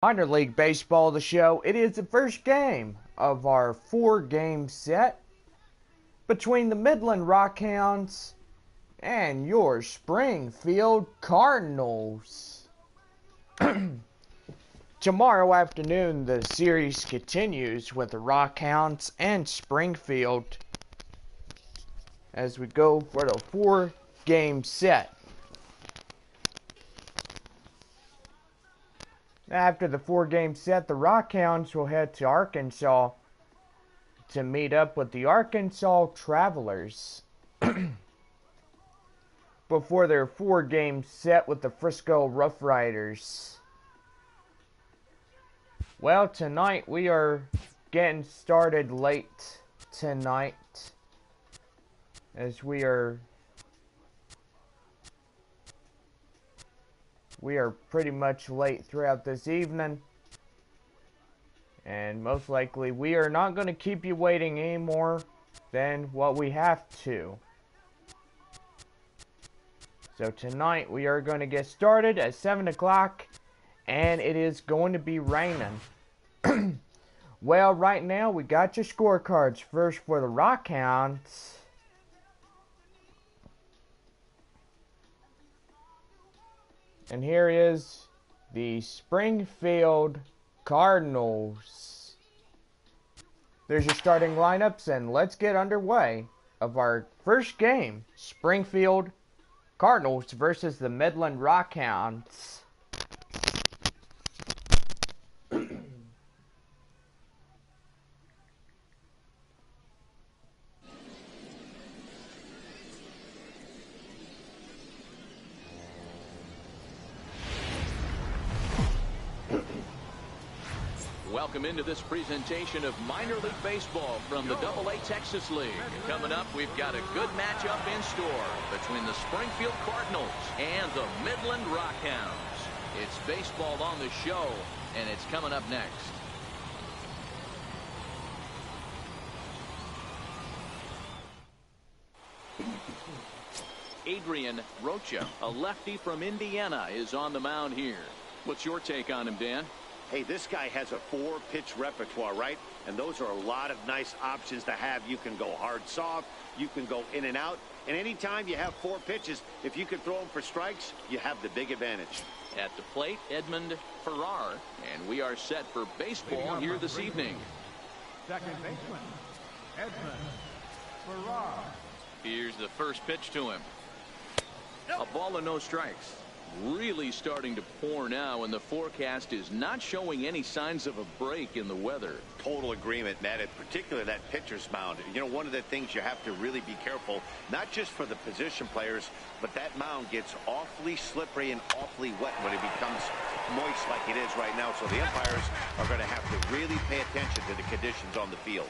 Minor League Baseball, the show. It is the first game of our 4-game set between the Midland Rockhounds and your Springfield Cardinals. Tomorrow afternoon, the series continues with the Rockhounds and Springfield as we go for the 4-game set. After the 4-game set, the Rockhounds will head to Arkansas to meet up with the Arkansas Travelers before their 4-game set with the Frisco Rough Riders. Well, tonight we are getting started late tonight as we are pretty much late throughout this evening, and most likely we are not going to keep you waiting any more than what we have to. So tonight we are going to get started at 7 o'clock, and it is going to be raining. Well, right now we got your scorecards. First for the Rockhounds. And here is the Springfield Cardinals. There's your starting lineups, and let's get underway of our first game. Springfield Cardinals versus the Midland Rockhounds. Welcome into this presentation of Minor League Baseball from the AA Texas League. Coming up, we've got a good matchup in store between the Springfield Cardinals and the Midland Rockhounds. It's baseball on the show, and it's coming up next. Adrian Rocha, a lefty from Indiana, is on the mound here. What's your take on him, Dan? Hey, this guy has a 4-pitch repertoire, right? And those are a lot of nice options to have. You can go hard, soft. You can go in and out. And anytime you have 4 pitches, if you can throw them for strikes, you have the big advantage. At the plate, Edmund Farrar. And we are set for baseball here this evening. Second baseman, Edmund Farrar. Here's the first pitch to him. A ball and no strikes. Really starting to pour now, and the forecast is not showing any signs of a break in the weather. Total agreement, Matt, in particular that pitcher's mound. You know, one of the things you have to really be careful, not just for the position players, but that mound gets awfully slippery and awfully wet when it becomes moist like it is right now. So the umpires are going to have to really pay attention to the conditions on the field.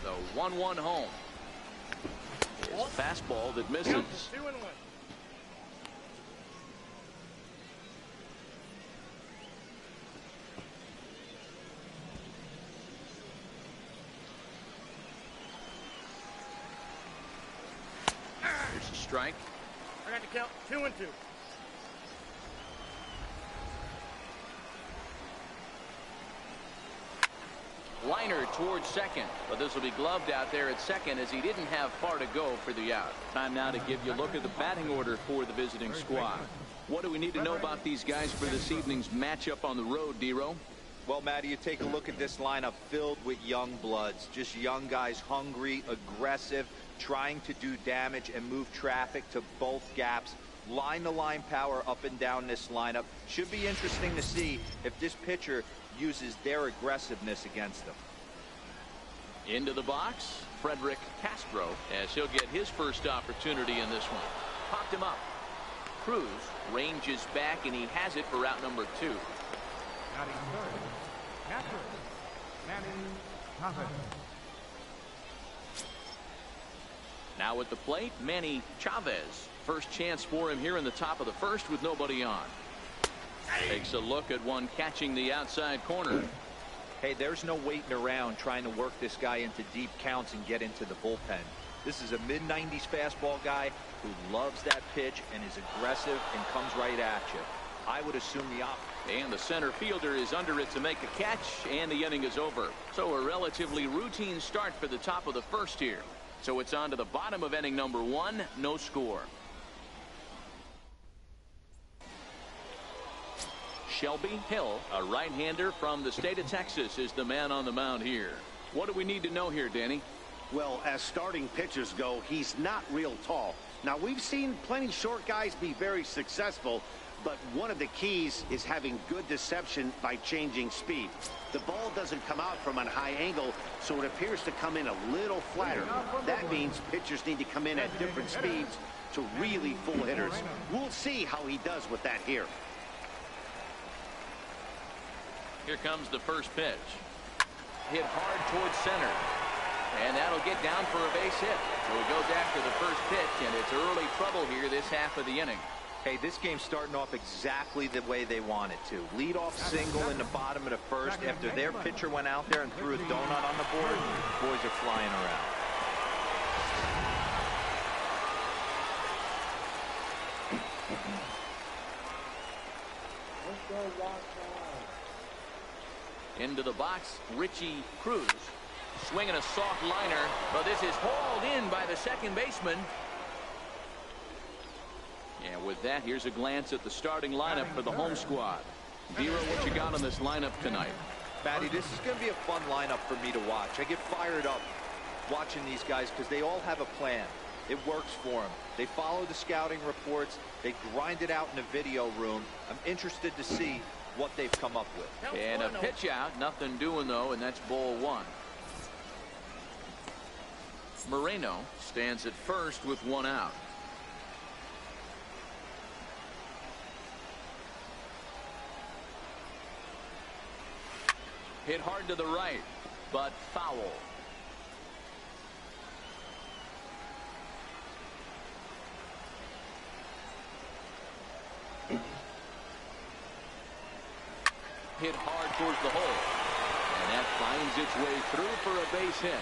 The 1-1 home. It's fastball that misses. 2-1. Here's a strike. I got to count 2-2. Liner towards second, but this will be gloved out there at second as he didn't have far to go for the out. Time now to give you a look at the batting order for the visiting squad. What do we need to know about these guys for this evening's matchup on the road, D-Row? Well, Matty, you take a look at this lineup filled with young bloods, just young guys, hungry, aggressive, trying to do damage and move traffic to both gaps. Line-to-line power up and down this lineup. Should be interesting to see if this pitcher uses their aggressiveness against them. Into the box, Frederick Castro, as he'll get his first opportunity in this one. Popped him up. Cruz ranges back, and he has it for route number 2. Batting third, Chavez. Now at the plate, Manny Chavez. First chance for him here in the top of the first with nobody on. Takes a look at one catching the outside corner. Hey, there's no waiting around trying to work this guy into deep counts and get into the bullpen. This is a mid-90s fastball guy who loves that pitch and is aggressive and comes right at you. I would assume the opposite. And the center fielder is under it to make a catch, and the inning is over. So a relatively routine start for the top of the first here. So it's on to the bottom of inning number 1, no score. Shelby Hill, a right-hander from the state of Texas, is the man on the mound here. What do we need to know here, Danny? Well, as starting pitchers go, he's not real tall. Now, we've seen plenty short guys be very successful, but one of the keys is having good deception by changing speed. The ball doesn't come out from a high angle, so it appears to come in a little flatter. That means pitchers need to come in at different speeds to really fool hitters. We'll see how he does with that here. Here comes the first pitch. Hit hard towards center. And that'll get down for a base hit. So he goes after the first pitch, and it's early trouble here this half of the inning. Hey, this game's starting off exactly the way they want it to. Lead off single in the bottom of the first after their pitcher went out there and threw a donut on the board. Boys are flying around. Into the box, Richie Cruz. Swinging a soft liner, but this is hauled in by the second baseman. And with that, here's a glance at the starting lineup for the home squad. Vera, what you got on this lineup tonight? Matty, this is going to be a fun lineup for me to watch. I get fired up watching these guys because they all have a plan. It works for them. They follow the scouting reports. They grind it out in the video room. I'm interested to see what they've come up with. And a pitch out, nothing doing though, and that's ball 1. Moreno stands at first with 1 out. Hit hard to the right, but foul. Hit hard towards the hole. And that finds its way through for a base hit.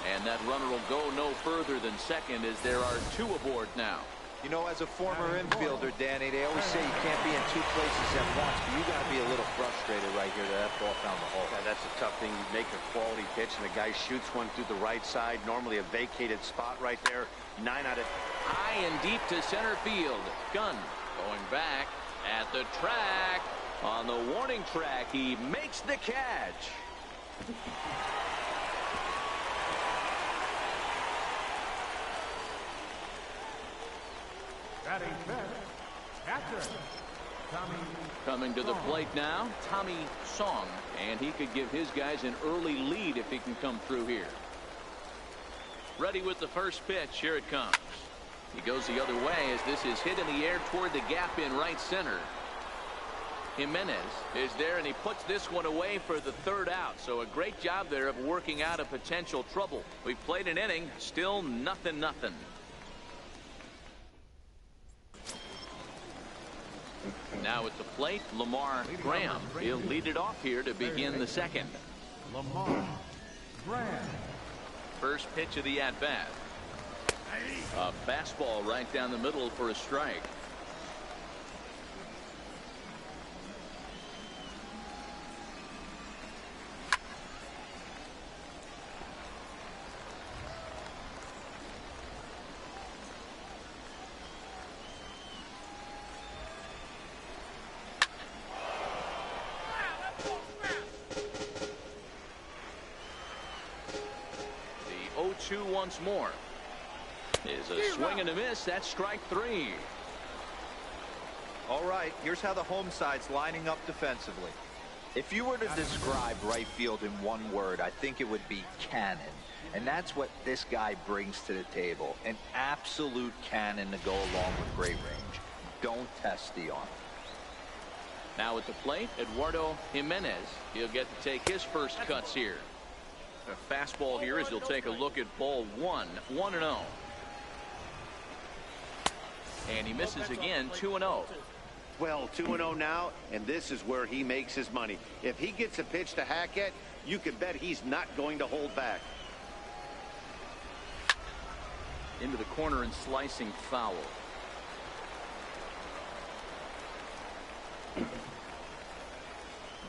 And that runner will go no further than second as there are 2 aboard now. You know, as a former infielder, Danny, they always say you can't be in 2 places at once, but you got to be a little frustrated right here that ball found the hole. Yeah, that's a tough thing. You make a quality pitch, and the guy shoots one through the right side. Normally a vacated spot right there. 9 out of... High and deep to center field. Gunn going back at the track. On the warning track, he makes the catch. Batting fifth, catcher, Tommy. Coming to the plate now, Tommy Song, and he could give his guys an early lead if he can come through here. Ready with the first pitch. Here it comes. He goes the other way as this is hit in the air toward the gap in right center. Jimenez is there, and he puts this one away for the 3rd out. So a great job there of working out a potential trouble. We played an inning, still nothing. Now at the plate, Lamar Graham. He'll lead it off here to begin the second. Lamar Graham. First pitch of the at-bat. A fastball right down the middle for a strike. The 0-2 once more. Is a swing and a miss. That's strike 3. All right, here's how the home side's lining up defensively. If you were to describe right field in one word, I think it would be cannon. And that's what this guy brings to the table. An absolute cannon to go along with great range. Don't test the arm. Now at the plate, Eduardo Jimenez. He'll get to take his first cuts here. A fastball here as he'll take a look at ball 1, 1-0. And he misses again, 2-0. Well, 2-0 now, and this is where he makes his money. If he gets a pitch to hack at, you can bet he's not going to hold back. Into the corner and slicing foul.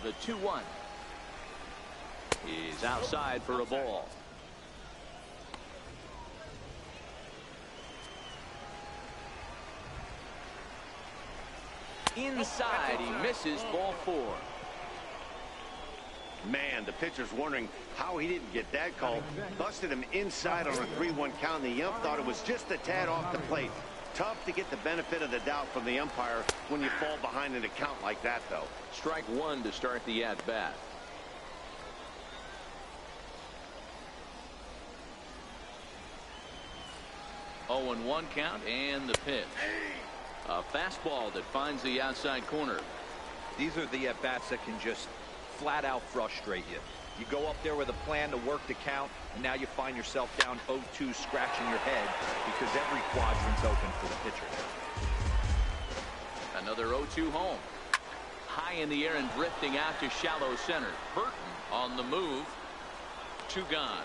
The 2-1 is outside for a ball. Inside, he misses, ball 4. Man, the pitcher's wondering how he didn't get that call. Busted him inside on a 3-1 count, and the ump thought it was just a tad off the plate. Tough to get the benefit of the doubt from the umpire when you fall behind in a count like that, though. Strike 1 to start the at-bat. Oh, 0-1 count, and the pitch. A fastball that finds the outside corner. These are the at-bats that can just flat out frustrate you. You go up there with a plan to work the count, and now you find yourself down 0-2, scratching your head because every quadrant's open for the pitcher. Another 0-2 home. High in the air and drifting out to shallow center. Burton on the move. 2 gone.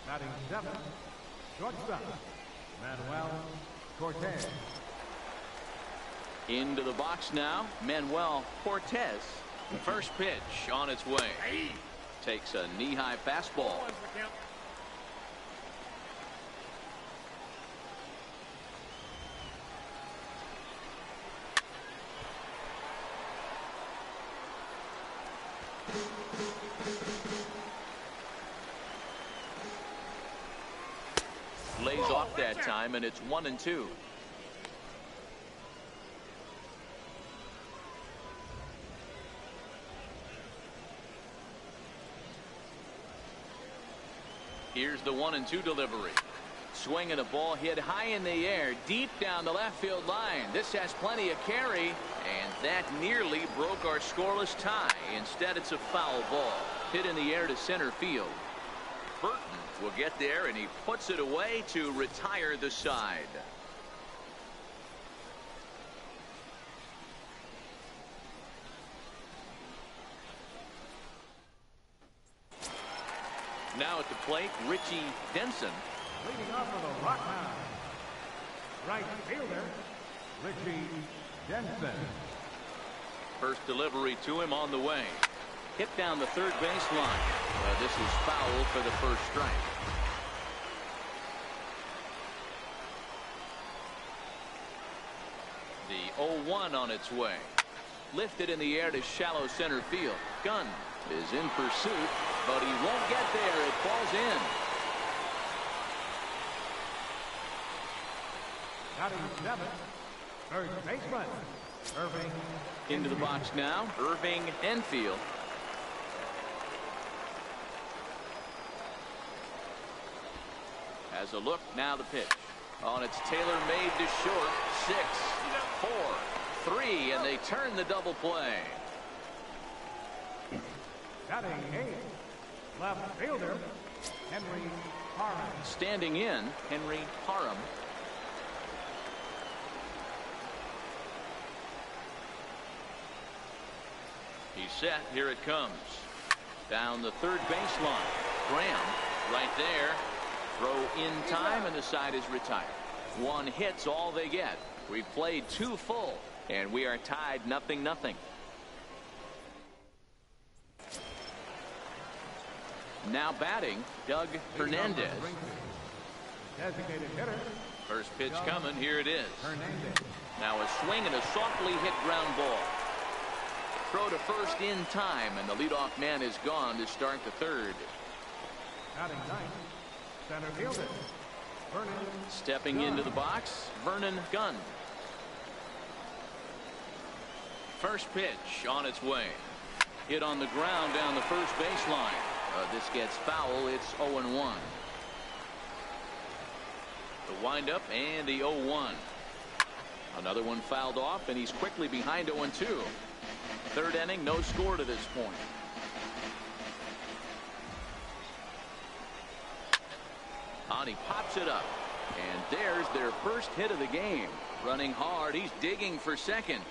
Batting 7, shortstop, Manuel Cortez. Into the box now, Manuel Cortez. First pitch on its way. Takes a knee-high fastball. Lays off that time, and it's 1-2. Here's the 1-2 delivery. Swinging a ball hit high in the air, deep down the left field line. This has plenty of carry, and that nearly broke our scoreless tie. Instead, it's a foul ball. Hit in the air to center field. Burton will get there, and he puts it away to retire the side. Now at the plate, Richie Denson. Leading off for the Rockhounds, right fielder, Richie Denson. First delivery to him on the way. Hit down the third baseline. This is foul for the first strike. The 0-1 on its way. Lifted in the air to shallow center field. Gunn is in pursuit, but he won't get there. It falls in. Batting 7, first baseman, Irving. Into the box now, Irving Enfield. Has a look, now the pitch. On its tailor-made to short. 6, 4, 3, and they turn the double play. Batting 8, left fielder, Henry Parham. Standing in, Henry Parham. He's set, here it comes. Down the third baseline. Graham right there. Throw in time, and the side is retired. 1 hit's all they get. We've played 2 full, and we are tied 0-0. Now batting, Doug Hernandez. Designated hitter, First pitch coming, here it is. Hernandez. Now a swing and a softly hit ground ball. Throw to first in time, and the leadoff man is gone to start the third. Batting 9, center fielder, Vernon. Stepping into the box, Vernon Gunn. First pitch on its way. Hit on the ground down the first baseline. This gets foul. It's 0-1. The windup and the 0-1. Another one fouled off, and he's quickly behind 0-2. Third inning, no score to this point. On, he pops it up. And there's their first hit of the game. Running hard, he's digging for second.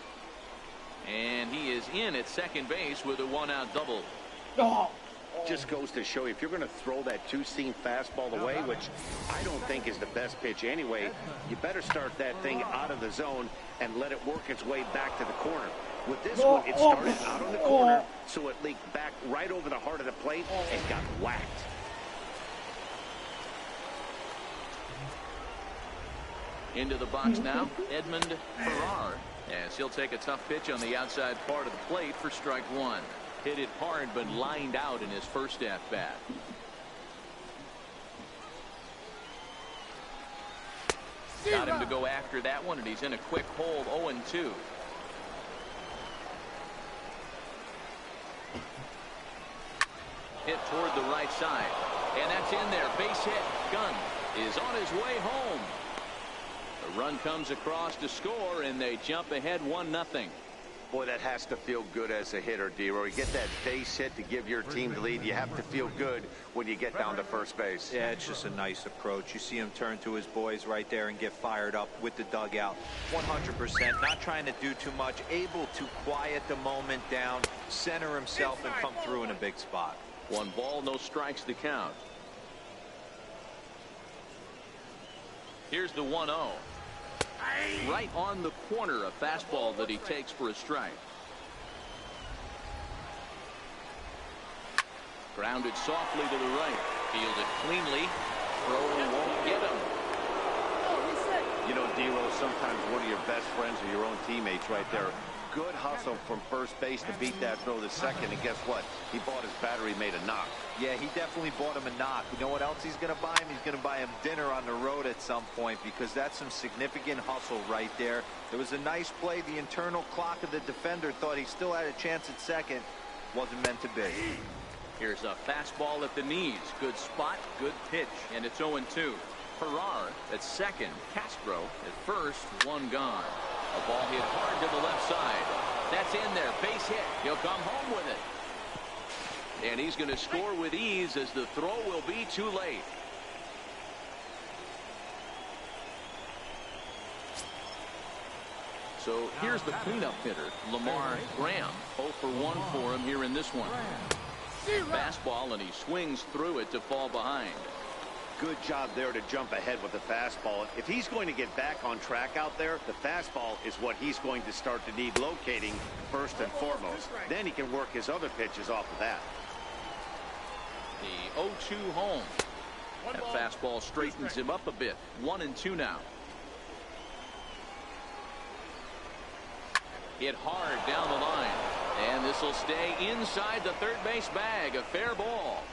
And he is in at second base with a one-out double. Just goes to show you, if you're going to throw that two-seam fastball away, which I don't think is the best pitch anyway, you better start that thing out of the zone and let it work its way back to the corner. With this one, it started out on the corner, so it leaked back right over the heart of the plate and got whacked. Into the box now, Edmund Farrar, as he'll take a tough pitch on the outside part of the plate for strike one. Hit it hard, but lined out in his first at-bat. Got him to go after that one, and he's in a quick hold, 0-2. Hit toward the right side, and that's in there. Base hit. Gunn is on his way home. The run comes across to score, and they jump ahead 1-0. Boy, that has to feel good as a hitter, D-Roy. You get that base hit to give your team the lead. You have to feel good when you get down to first base. Yeah, it's just a nice approach. You see him turn to his boys right there and get fired up with the dugout. 100%, not trying to do too much, able to quiet the moment down, center himself, and come through in a big spot. 1 ball, no strikes to count. Here's the 1-0. Right on the corner, a fastball that he takes for a strike. Grounded softly to the right. Fielded cleanly. Throw won't get him. You know, D-Roll, sometimes one of your best friends are your own teammates right there. Good hustle from first base to beat that throw to second, and guess what? He bought his battery made a knock. Yeah, he definitely bought him a knock. You know what else he's going to buy him? He's going to buy him dinner on the road at some point, because that's some significant hustle right there. There was a nice play. The internal clock of the defender thought he still had a chance at second. Wasn't meant to be. Here's a fastball at the knees. Good spot, good pitch, and it's 0-2. Farrar at second. Castro at first. One gone. A ball hit hard to the left side. That's in there. Base hit. He'll come home with it. And he's going to score with ease, as the throw will be too late. So here's the cleanup hitter, Lamar Graham. 0 for 1 for him here in this one. Fastball, and he swings through it to fall behind. Good job there to jump ahead with the fastball. If he's going to get back on track out there, the fastball is what he's going to start to need locating first and foremost. Then he can work his other pitches off of that. The 0-2 home. That fastball straightens him up a bit. 1-2 now. Hit hard down the line. And this will stay inside the third base bag. A fair ball.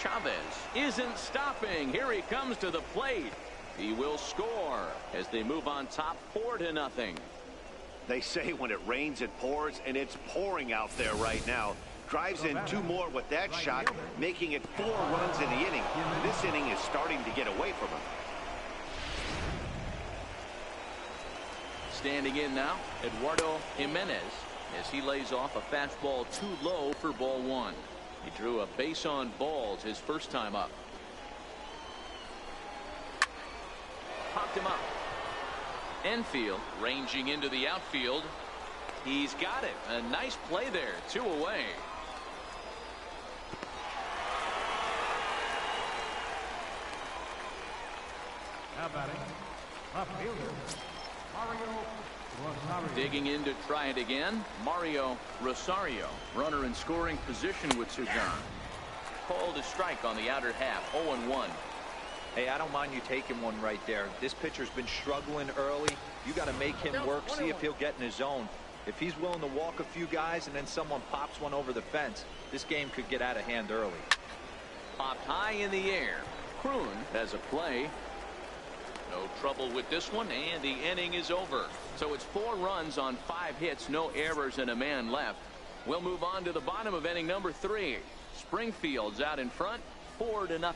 Chavez isn't stopping. Here he comes to the plate. He will score as they move on top 4-0. They say when it rains, it pours, and it's pouring out there right now. Drives in 2 more with that shot, making it 4 runs in the inning. This inning is starting to get away from him. Standing in now, Eduardo Jimenez, as he lays off a fastball too low for ball 1. He drew a base on balls his first time up. Popped him up. Enfield ranging into the outfield. He's got it. A nice play there. 2 away. Now batting, left fielder, Mario Rosario. Digging in to try it again, Mario Rosario. Runner in scoring position with 2 gone. Called a strike on the outer half. 0-1. Hey, I don't mind you taking one right there. This pitcher's been struggling early. You got to make him work, see if he'll get in his zone. If he's willing to walk a few guys and then someone pops one over the fence, this game could get out of hand early. Popped high in the air. Kroon has a play. No trouble with this one, and the inning is over. So it's 4 runs on 5 hits, no errors, and a man left. We'll move on to the bottom of inning number 3. Springfield's out in front, 4-0.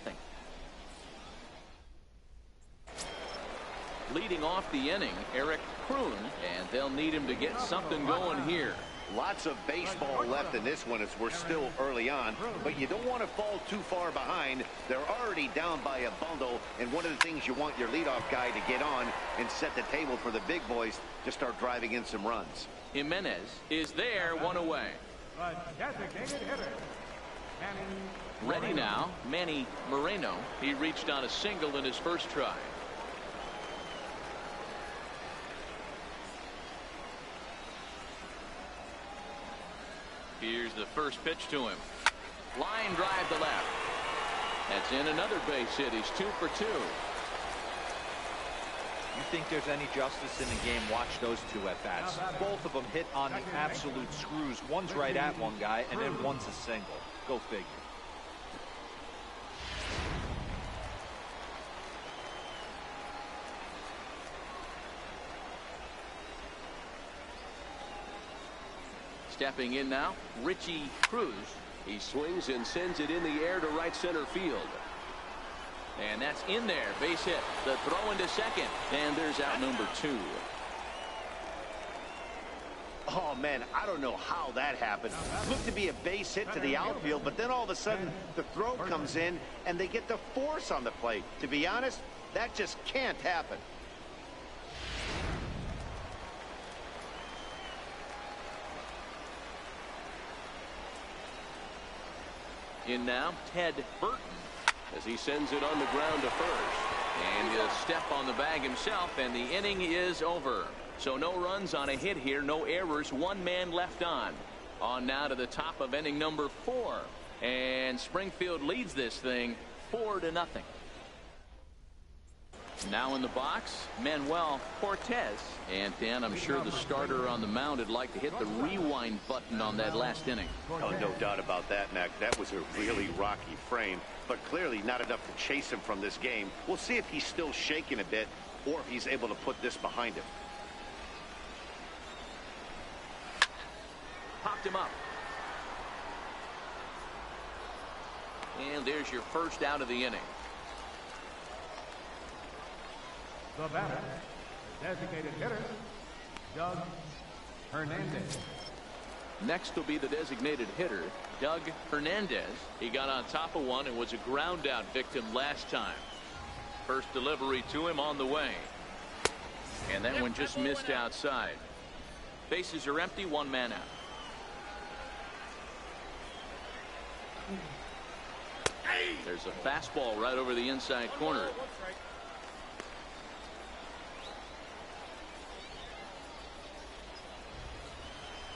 Leading off the inning, Eric Kroon, and they'll need him to get something going here. Lots of baseball left in this one as we're still early on, but you don't want to fall too far behind. They're already down by a bundle, and one of the things you want your leadoff guy to get on and set the table for the big boys to start driving in some runs. Jimenez is there, 1 away. Ready now, Manny Moreno. He reached on a single in his first try. Here's the first pitch to him. Line drive to left. That's in another base hit. He's 2 for 2. You think there's any justice in the game, watch those two at-bats. Both of them hit on the absolute screws. One's right at one guy, and then one's a single. Go figure. Stepping in now, Richie Cruz. He swings and sends it in the air to right center field. And that's in there. Base hit. The throw into second. And there's out number 2. Oh, man, I don't know how that happened. Looked to be a base hit to the outfield, but then all of a sudden the throw comes in and they get the force on the plate. To be honest, that just can't happen. In now, Ted Burton, as he sends it on the ground to first. And he'll step on the bag himself, and the inning is over. So no runs on a hit here, no errors, 1 man left on. On now to the top of inning number 4. And Springfield leads this thing 4-0. Now in the box, Manuel Cortez. And Dan, I'm sure the starter on the mound would like to hit the rewind button on that last inning. Oh, no doubt about that, Mac. That was a really rocky frame, but clearly not enough to chase him from this game. We'll see if he's still shaking a bit or if he's able to put this behind him. Popped him up. And there's your first out of the inning. The batter, designated hitter, Doug Hernandez. Next will be the designated hitter, Doug Hernandez. He got on top of one and was a ground out victim last time. First delivery to him on the way. And that one just missed outside. Bases are empty, 1 man out. There's a fastball right over the inside corner.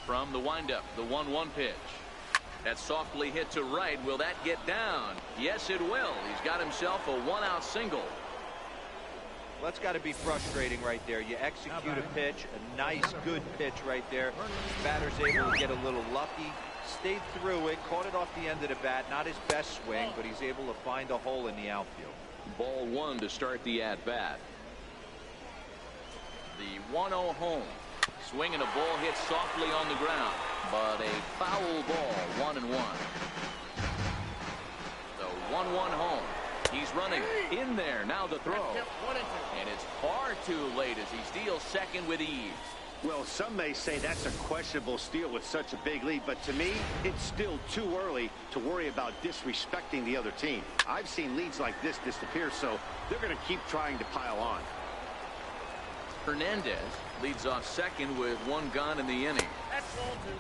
From the windup, the 1-1 pitch. That's softly hit to right. Will that get down? Yes, it will. He's got himself a 1-out single. Well, that's got to be frustrating right there. You execute a pitch, a nice, good pitch right there. Batter's able to get a little lucky, stayed through it, caught it off the end of the bat. Not his best swing, but he's able to find a hole in the outfield. Ball 1 to start the at-bat. The 1-0 home. Swinging a ball hit softly on the ground, but a foul ball, 1-1. The 1-1 home. He's running in there. Now the throw. And it's far too late as he steals second with ease. Well, some may say that's a questionable steal with such a big lead, but to me, it's still too early to worry about disrespecting the other team. I've seen leads like this disappear, so they're going to keep trying to pile on. Hernandez leads off second with 1 gone in the inning.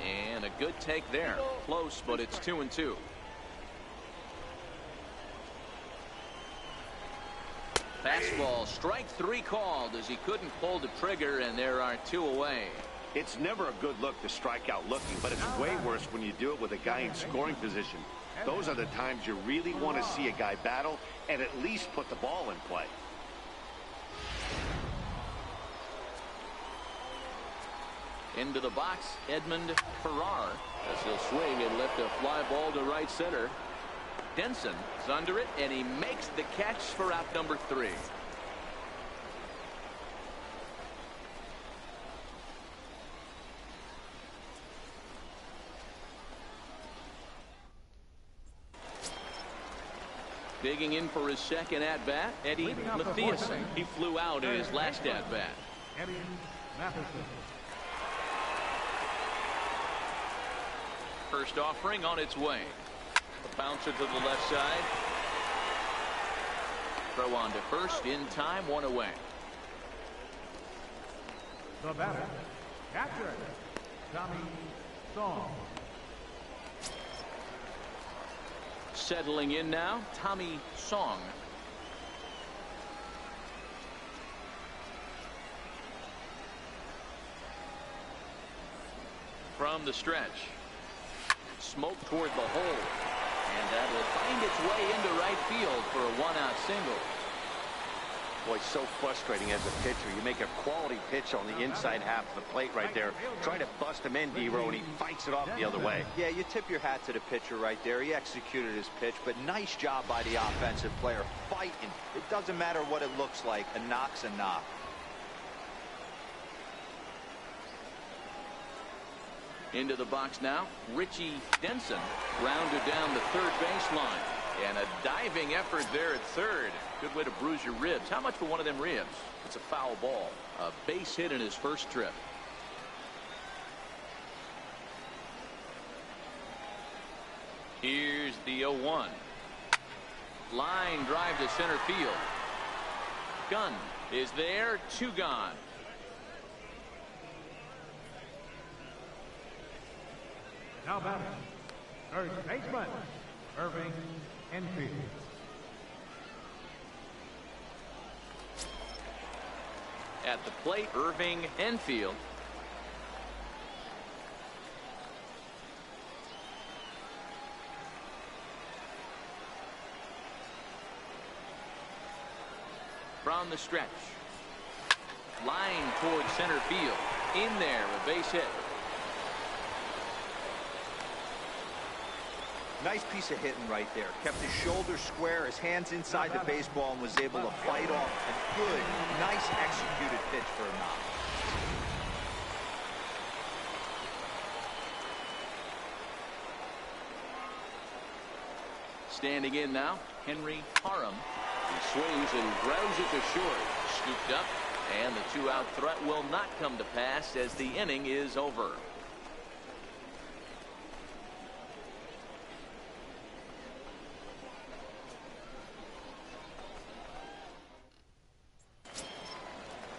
And a good take there. Close, but it's 2-2. Fastball, strike 3 called as he couldn't pull the trigger, and there are 2 away. It's never a good look to strike out looking, but it's way worse when you do it with a guy in scoring position. Those are the times you really want to see a guy battle and at least put the ball in play. Into the box, Edmund Farrar, as he'll swing and lift a fly ball to right center. Denson is under it, and he makes the catch for out number 3. Digging in for his second at-bat, Eddie Mathiasen. He flew out in his last at-bat. Eddie Matheson. First offering on its way. A bouncer to the left side. Throw on to first in time, one away. The batter, catcher, Tommy Song. Settling in now, Tommy Song. From the stretch. Smoke toward the hole. And that will find its way into right field for a one-out single. Boy, so frustrating as a pitcher. You make a quality pitch on the inside half of the plate right there. Try to bust him in, D-Row, and he fights it off the other way. Yeah, you tip your hat to the pitcher right there. He executed his pitch, but nice job by the offensive player fighting. It doesn't matter what it looks like. A knock's a knock. Into the box now, Richie Denson grounded down the third baseline. And a diving effort there at third. Good way to bruise your ribs. How much for one of them ribs? It's a foul ball. A base hit in his first trip. Here's the 0-1. Line drive to center field. Gunn is there, 2 gone. Now batting, third baseman, Irving Enfield. At the plate, Irving Enfield. From the stretch. Line towards center field. In there, a base hit. Nice piece of hitting right there. Kept his shoulders square, his hands inside the baseball, and was able to fight off a good, nice executed pitch for a knock. Standing in now, Henry Parham. He swings and grounds it to short. Scooped up, and the 2-out threat will not come to pass as the inning is over.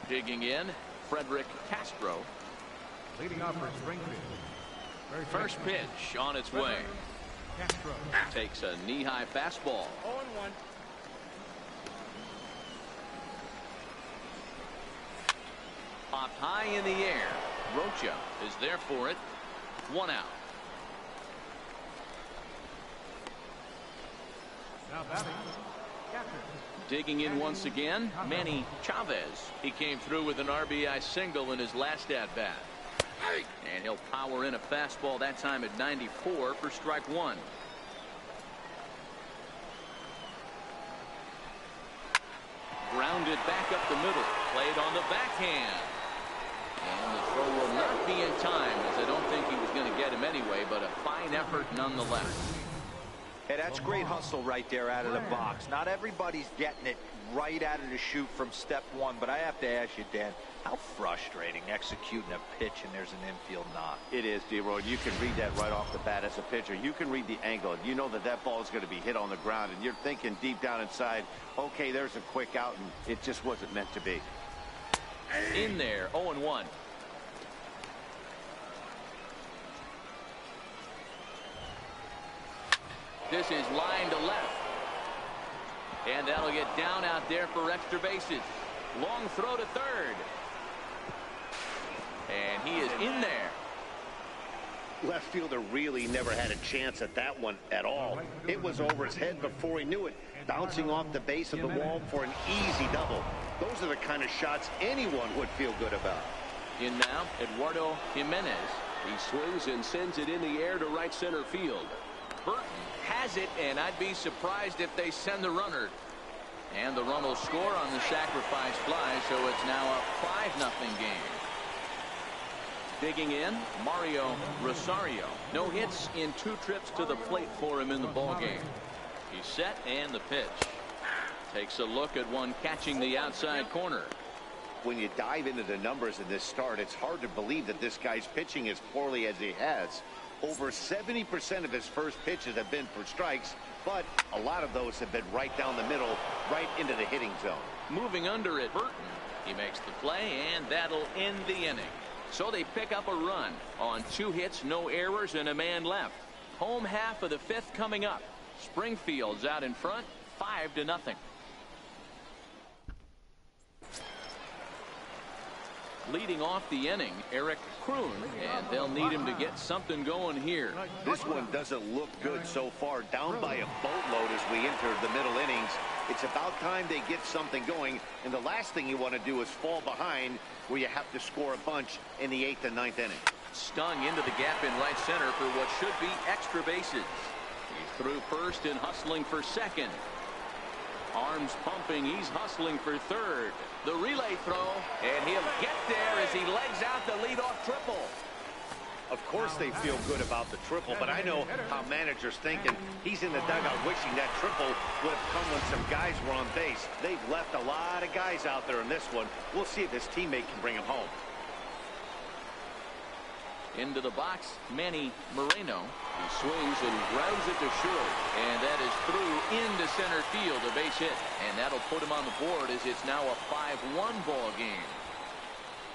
Digging in, Frederick Castro. Leading off for Springfield. First pitch on its way. Castro. Takes a knee-high fastball. 0-1. Popped high in the air. Rocha is there for it. 1 out. Now batting, catcher. Digging in once again, Manny Chavez. He came through with an RBI single in his last at-bat. And he'll power in a fastball that time at 94 for strike 1. Grounded back up the middle. Played on the backhand. And the throw will not be in time, as I don't think he was going to get him anyway, but a fine effort nonetheless. Hey, that's great hustle right there out of the box. Not everybody's getting it right out of the chute from step one, but I have to ask you, Dan, how frustrating executing a pitch and there's an infield knock. It is, D-Roy. You can read that right off the bat as a pitcher. You can read the angle. You know that that ball is going to be hit on the ground, and you're thinking deep down inside, okay, there's a quick out, and it just wasn't meant to be. In there, 0-1. This is line to left. And that'll get down out there for extra bases. Long throw to third. And he is in there. Left fielder really never had a chance at that one at all. It was over his head before he knew it, bouncing off the base of the wall for an easy double. Those are the kind of shots anyone would feel good about. In now, Eduardo Jimenez. He swings and sends it in the air to right center field. Burton has it, and I'd be surprised if they send the runner. And the run will score on the sacrifice fly, so it's now a 5-0 game. Digging in, Mario Rosario. No hits in 2 trips to the plate for him in the ball game. He's set, and the pitch. Takes a look at one catching the outside corner. When you dive into the numbers in this start, it's hard to believe that this guy's pitching as poorly as he has. Over 70% of his first pitches have been for strikes, but a lot of those have been right down the middle, right into the hitting zone. Moving under it, Burton. He makes the play, and that'll end the inning. So they pick up a run on 2 hits, no errors, and a man left. Home half of the 5th coming up. Springfield's out in front, 5-0. Leading off the inning, Eric Kroon, and they'll need him to get something going here. This one doesn't look good so far. Down by a boatload as we enter the middle innings. It's about time they get something going, and the last thing you want to do is fall behind where you have to score a bunch in the 8th and 9th inning. Stung into the gap in right center for what should be extra bases. He's through first and hustling for second. Arms pumping, he's hustling for third. The relay throw, and he'll get there as he legs out the leadoff triple. Of course they feel good about the triple, but I know how managers thinking. He's in the dugout wishing that triple would have come when some guys were on base. They've left a lot of guys out there in this one. We'll see if his teammate can bring him home. Into the box, Manny Moreno. He swings and grounds it to short, and that is through into center field, a base hit, and that'll put him on the board as it's now a 5-1 ball game.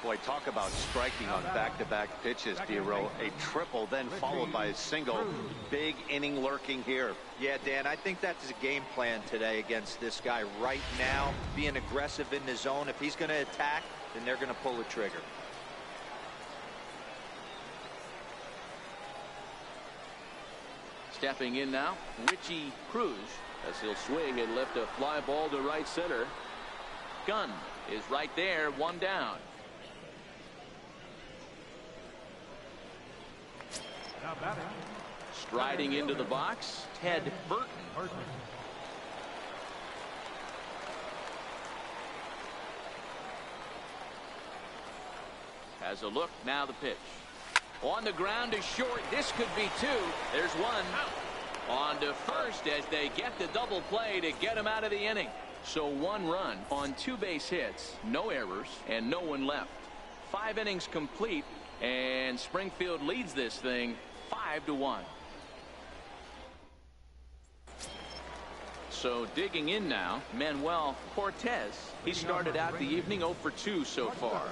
Boy, talk about striking on back-to-back pitches, Dero. A triple, then followed by a single. Big inning lurking here. Yeah, Dan, I think that's a game plan today against this guy right now. Being aggressive in the zone. If he's going to attack, then they're going to pull the trigger. Stepping in now, Richie Cruz, as he'll swing and lift a fly ball to right center. Gunn is right there, 1 down. Now batting. Striding into the box, Ted Burton. Has a look, now the pitch. On the ground is short. This could be 2. There's 1. On to first as they get the double play to get him out of the inning. So 1 run on 2 base hits, no errors, and no one left. 5 innings complete, and Springfield leads this thing 5-1. So digging in now, Manuel Cortez. He started out the evening 0 for 2 so far.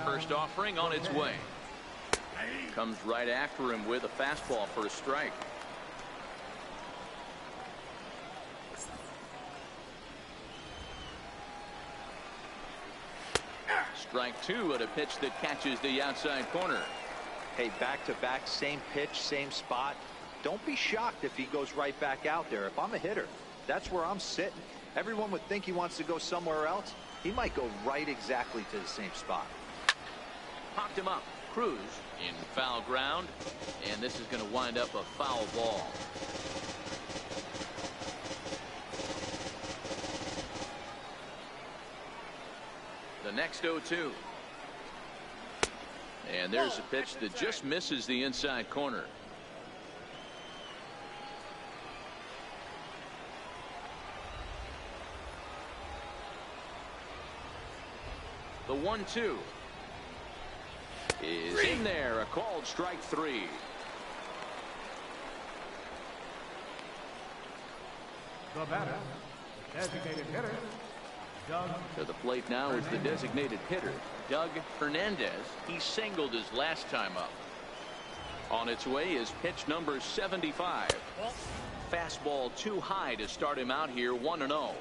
First offering on its way. Comes right after him with a fastball for a strike. Strike 2 at a pitch that catches the outside corner. Hey, back-to-back, same pitch, same spot. Don't be shocked if he goes right back out there. If I'm a hitter, that's where I'm sitting. Everyone would think he wants to go somewhere else. He might go right exactly to the same spot. Popped him up. Cruz in foul ground, and this is going to wind up a foul ball. The next 0-2. And there's a pitch that just misses the inside corner. The 1-2 is in there, a called strike 3. The batter, designated hitter, Doug. To the plate now is the designated hitter, Doug Hernandez. He singled his last time up. On its way is pitch number 75. Fastball too high to start him out here, 1-0.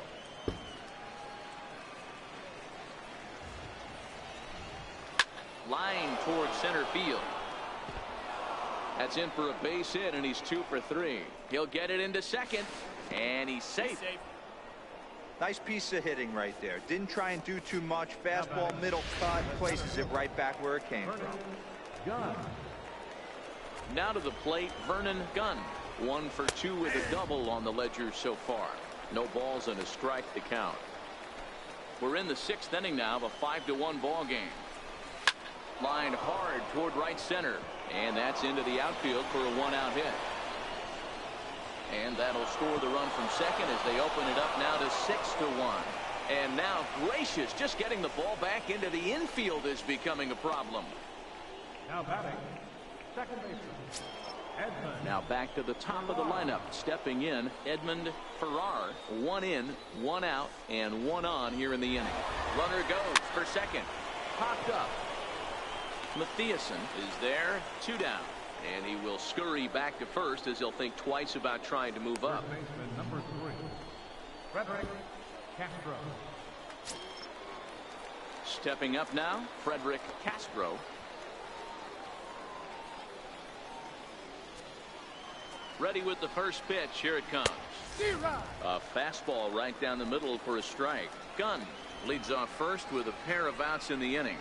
Line towards center field. That's in for a base hit, and he's 2 for 3. He'll get it into second, and he's safe. Nice piece of hitting right there. Didn't try and do too much. Fastball, middle cut, places it right back where it came from. Gunn. Now to the plate, Vernon Gunn. 1 for 2 with a double on the ledger so far. No balls and a strike to count. We're in the 6th inning now of a 5-1 ball game. Lined hard toward right center, and that's into the outfield for a 1-out hit. And that'll score the run from second as they open it up now to 6-1. And now, gracious, just getting the ball back into the infield is becoming a problem. Now batting, second baseman, Edmund. Now back to the top of the lineup. Stepping in, Edmund Farrar. 1 in, 1 out, and 1 on here in the inning. Runner goes for second. Popped up. Matthiasen is there, 2 down. And he will scurry back to first as he'll think twice about trying to move up. First baseman number 3, Frederick Castro. Stepping up now, Frederick Castro. Ready with the first pitch. Here it comes. A fastball right down the middle for a strike. Gunn leads off first with a pair of outs in the inning.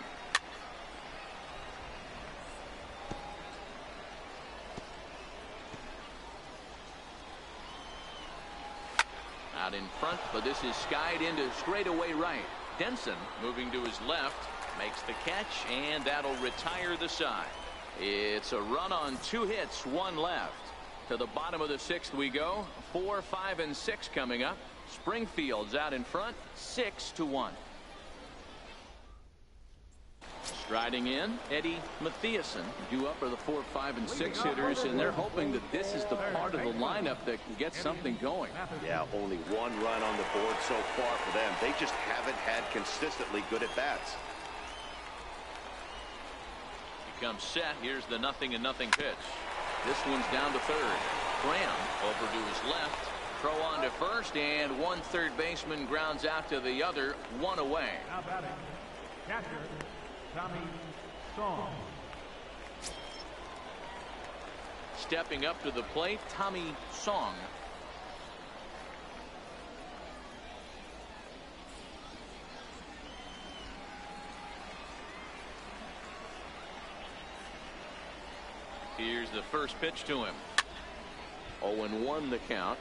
Out in front, but this is skied into straightaway right. Denson moving to his left, makes the catch, and that'll retire the side. It's a run on 2 hits, 1 left. To the bottom of the 6th we go. 4, 5, and 6 coming up. Springfield's out in front, 6-1. Striding in, Eddie Matthiasen. Due up are the 4, 5, and 6 hitters, and they're hoping that this is the part of the lineup that can get something going. Yeah, only 1 run on the board so far for them. They just haven't had consistently good at bats. He comes set. Here's the 0-0 pitch. This one's down to third. Graham over to his left. Throw on to first, and 1 third baseman grounds out to the other, 1 away. Now batting, catcher, Tommy Song. Stepping up to the plate, Tommy Song. Here's the first pitch to him. 0-1 the count.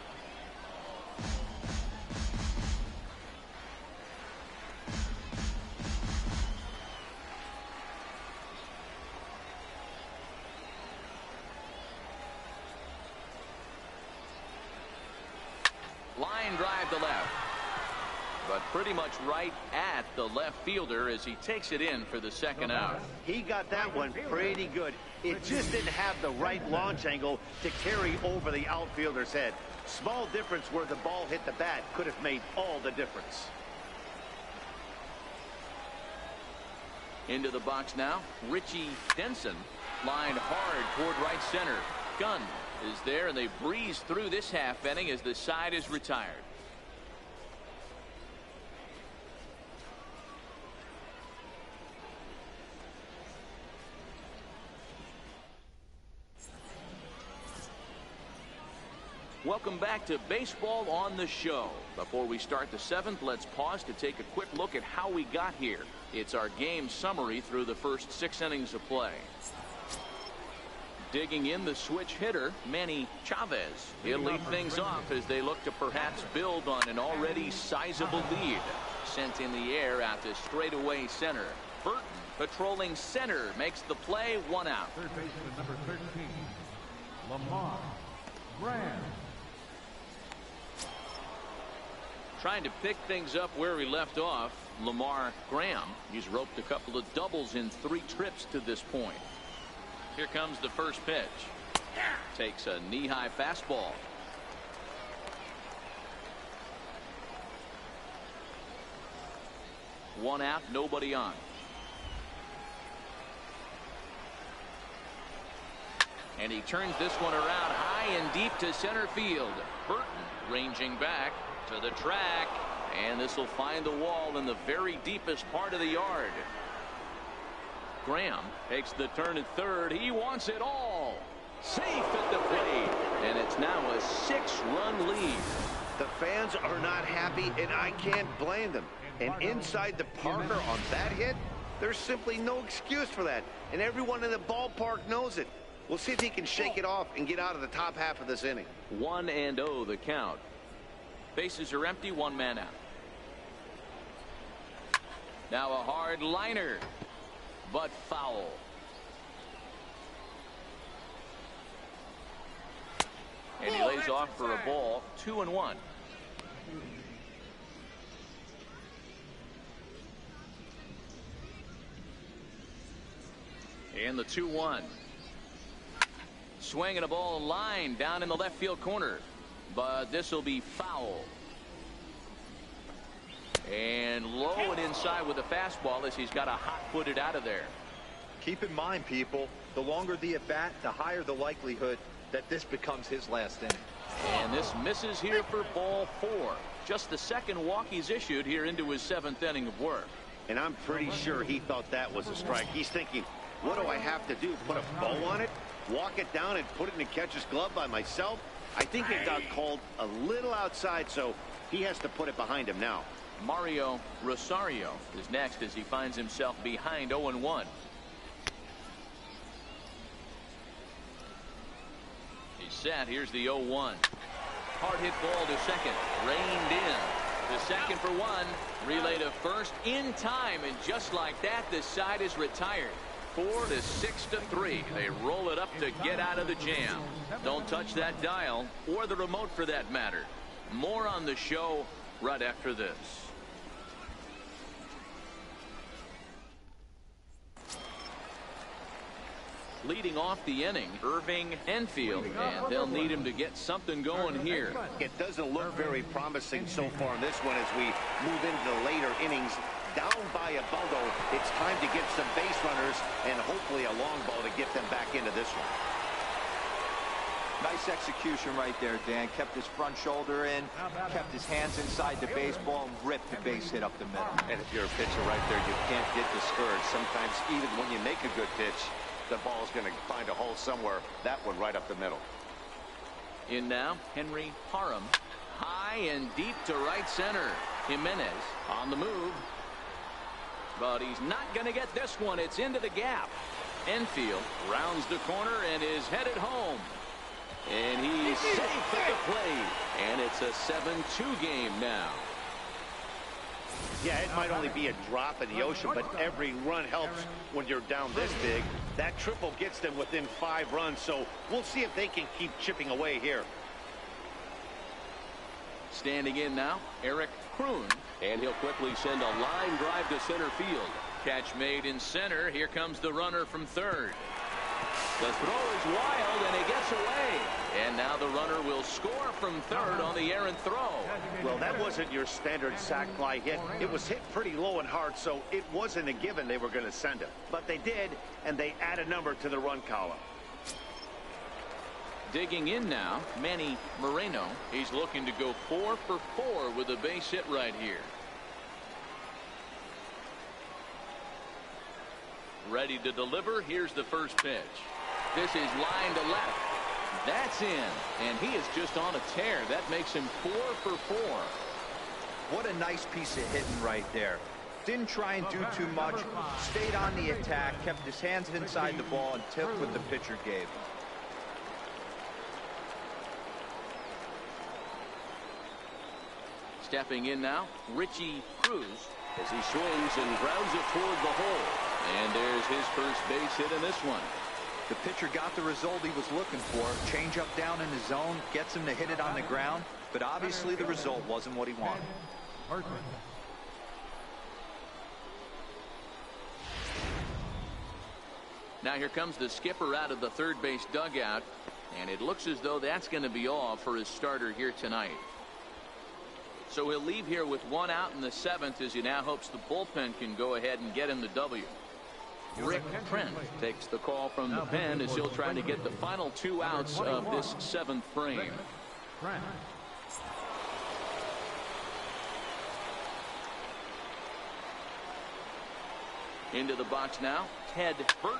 Line drive to left, but pretty much right at the left fielder as he takes it in for the second out. He got that one pretty good. It just didn't have the right launch angle to carry over the outfielder's head. Small difference where the ball hit the bat could have made all the difference. Into the box now, Richie Denson, lined hard toward right center. Gunn is there, and they breeze through this half inning as the side is retired. Welcome back to Baseball on the Show. Before we start the 7th, let's pause to take a quick look at how we got here. It's our game summary through the first 6 innings of play. Digging in, the switch hitter, Manny Chavez. He'll lead things off as they look to perhaps build on an already sizable lead. Sent in the air out to straightaway center. Burton, patrolling center, makes the play, 1 out. Third baseman number 13, Lamar Graham. Trying to pick things up where we left off, Lamar Graham. He's roped a couple of doubles in 3 trips to this point. Here comes the first pitch. Takes a knee-high fastball. One out, nobody on. And he turns this one around high and deep to center field. Burton ranging back to the track, and this will find the wall in the very deepest part of the yard. Graham takes the turn at third. He wants it all. Safe at the plate, and it's now a 6-run lead. The fans are not happy, and I can't blame them. And inside the Parker on that hit, there's simply no excuse for that, and everyone in the ballpark knows it. We'll see if he can shake it off and get out of the top half of this inning. 1-0 the count. Bases are empty, 1 man out. Now a hard liner, but foul. And he lays off for a ball, 2-1. And the 2-1. Swinging a ball line down in the left field corner. But this will be foul. And low and inside with a fastball as he's got a hot-footed out of there. Keep in mind, people, the longer the at-bat, the higher the likelihood that this becomes his last inning. And this misses here for ball 4. Just the second walk he's issued here into his 7th inning of work. And I'm pretty sure he thought that was a strike. He's thinking, what do I have to do? Put a bow on it? Walk it down and put it in the catcher's glove by myself? I think it got called a little outside, so he has to put it behind him now. Mario Rosario is next as he finds himself behind 0-1. He's set. Here's the 0-1. Hard hit ball to second. Reined in. The second for 1. Relay to first in time. And just like that, the side is retired. 4-6-3. They roll it up to get out of the jam. Don't touch that dial or the remote for that matter. More on the show right after this. Leading off the inning, Irving Enfield, and they'll need him to get something going here. It doesn't look very promising so far in this one as we move into the later innings. Down by a bundle, it's time to get some base runners and hopefully a long ball to get them back into this one. Nice execution right there, Dan. Kept his front shoulder in, kept his hands inside the baseball, and ripped the base hit up the middle. And if you're a pitcher right there, you can't get discouraged. Sometimes even when you make a good pitch, the ball's going to find a hole somewhere. That one right up the middle. In now, Henry Parham. High and deep to right center. Jimenez on the move. But he's not going to get this one. It's into the gap. Enfield rounds the corner and is headed home. And he's safe at the plate. And it's a 7-2 game now. Yeah, it might only be a drop in the ocean, but every run helps when you're down this big. That triple gets them within 5 runs, so we'll see if they can keep chipping away here. Standing in now, Eric Kroon. And he'll quickly send a line drive to center field. Catch made in center. Here comes the runner from third. The throw is wild, and he gets away. And now the runner will score from third on the errant throw. Well, that wasn't your standard sac fly hit. It was hit pretty low and hard, so it wasn't a given they were going to send him. But they did, and they add a number to the run column. Digging in now, Manny Moreno. He's looking to go 4 for 4 with a base hit right here. Ready to deliver. Here's the first pitch. This is line to left. That's in, and he is just on a tear. That makes him 4 for 4. What a nice piece of hitting right there. Didn't try and do too much. Stayed on the attack, kept his hands inside the ball, and took what the pitcher gave. Stepping in now, Richie Cruz. As he swings and grounds it toward the hole. And there's his first base hit in this one. The pitcher got the result he was looking for. Change up down in the zone, gets him to hit it on the ground, but obviously the result wasn't what he wanted. Now here comes the skipper out of the third base dugout, and it looks as though that's going to be all for his starter here tonight. So he'll leave here with 1 out in the 7th as he now hopes the bullpen can go ahead and get him the W. Rick Trent takes the call from the pen as he'll try to get the final 2 outs of this 7th frame. Into the box now, Ted Burton.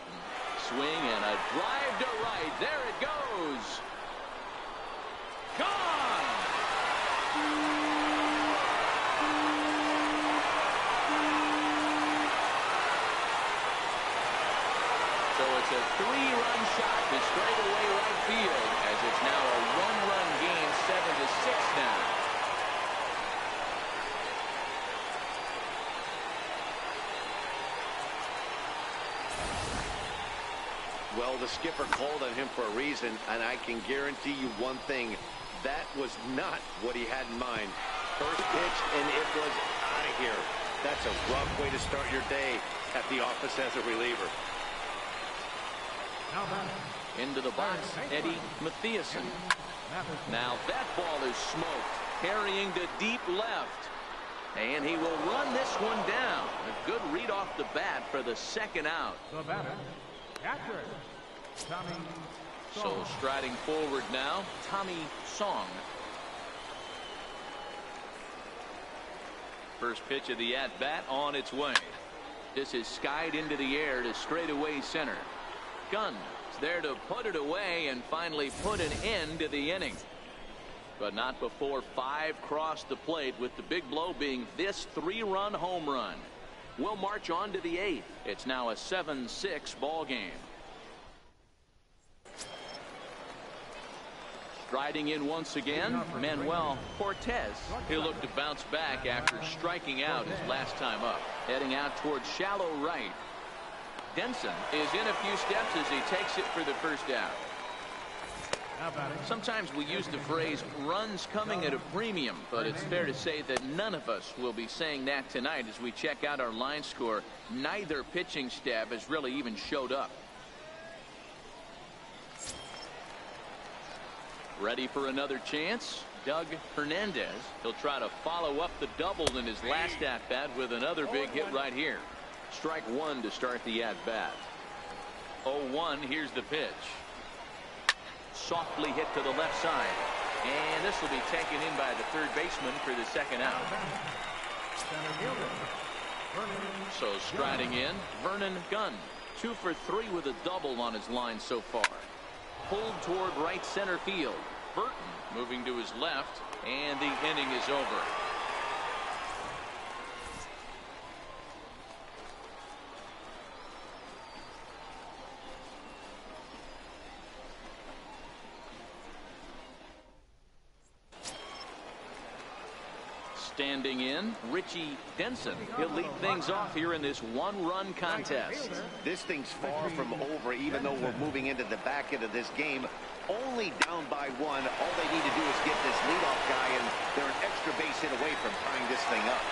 Swing and a drive to right. There it goes. Gone! So it's a 3-run shot to straightaway right field as it's now a 1-run game, 7-6 now. Well, the skipper called on him for a reason, and I can guarantee you one thing. That was not what he had in mind. First pitch, and it was out of here. That's a rough way to start your day at the office as a reliever. Into the box, Eddie Matthiasen. Now that ball is smoked, carrying to deep left. And he will run this one down. A good read off the bat for the second out. The batter, catcher, Tommy So Song. striding forward now, Tommy Song. First pitch of the at-bat on its way. This is skied into the air to straightaway center. Gunn is there to put it away and finally put an end to the inning. But not before 5 crossed the plate, with the big blow being this 3-run home run. We'll march on to the 8th. It's now a 7-6 ball game. Striding in once again, Manuel Cortez. He'll look to bounce back after striking out his last time up. Heading out towards shallow right. Denson is in a few steps as he takes it for the first out. Sometimes we use the phrase runs coming at a premium, but it's fair to say that none of us will be saying that tonight as we check out our line score. Neither pitching staff has really even showed up. Ready for another chance? Doug Hernandez. He'll try to follow up the double in his last at-bat with another big hit right here. Strike one to start the at-bat. 0-1, here's the pitch. Softly hit to the left side. And this will be taken in by the third baseman for the second out. So striding in, Vernon Gunn. 2 for 3 with a double on his line so far. Pulled toward right center field. Burton moving to his left, and the inning is over. Standing in, Richie Denson. He'll lead things off here in this one-run contest. This thing's far from over, even though we're moving into the back end of this game. Only down by 1. All they need to do is get this leadoff guy, and they're an extra base hit away from tying this thing up.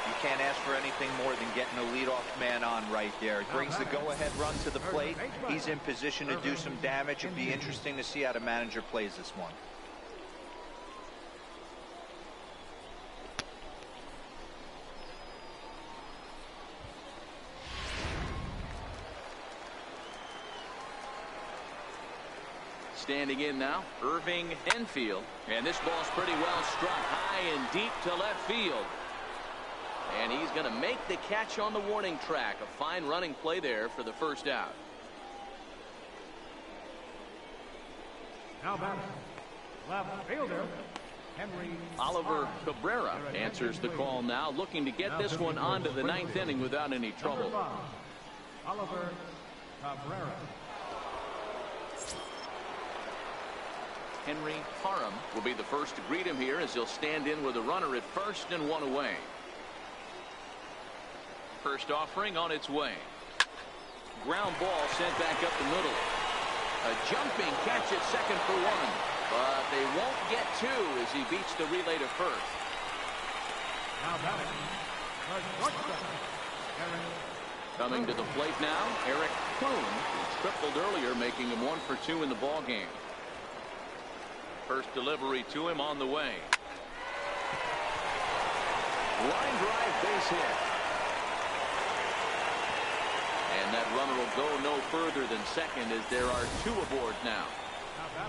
You can't ask for anything more than getting a leadoff man on right there. It brings the go-ahead run to the plate. He's in position to do some damage. It'd be interesting to see how the manager plays this one. Standing in now, Irving Enfield. And this ball's pretty well struck high and deep to left field. And he's going to make the catch on the warning track. A fine running play there for the first out. Now back, left fielder, Henry Oliver Cabrera answers the call now, looking to get this one onto the 9th inning without any trouble. Oliver Cabrera. Henry Parham will be the first to greet him here as he'll stand in with a runner at first and 1 away. First offering on its way. Ground ball sent back up the middle. A jumping catch at second for 1. But they won't get 2 as he beats the relay to first. Now batting, the shortstop, Eric. Coming to the plate now, Eric Kuhn, who tripled earlier, making him 1 for 2 in the ball game. First delivery to him on the way. Line drive base hit. And that runner will go no further than second as there are 2 aboard now.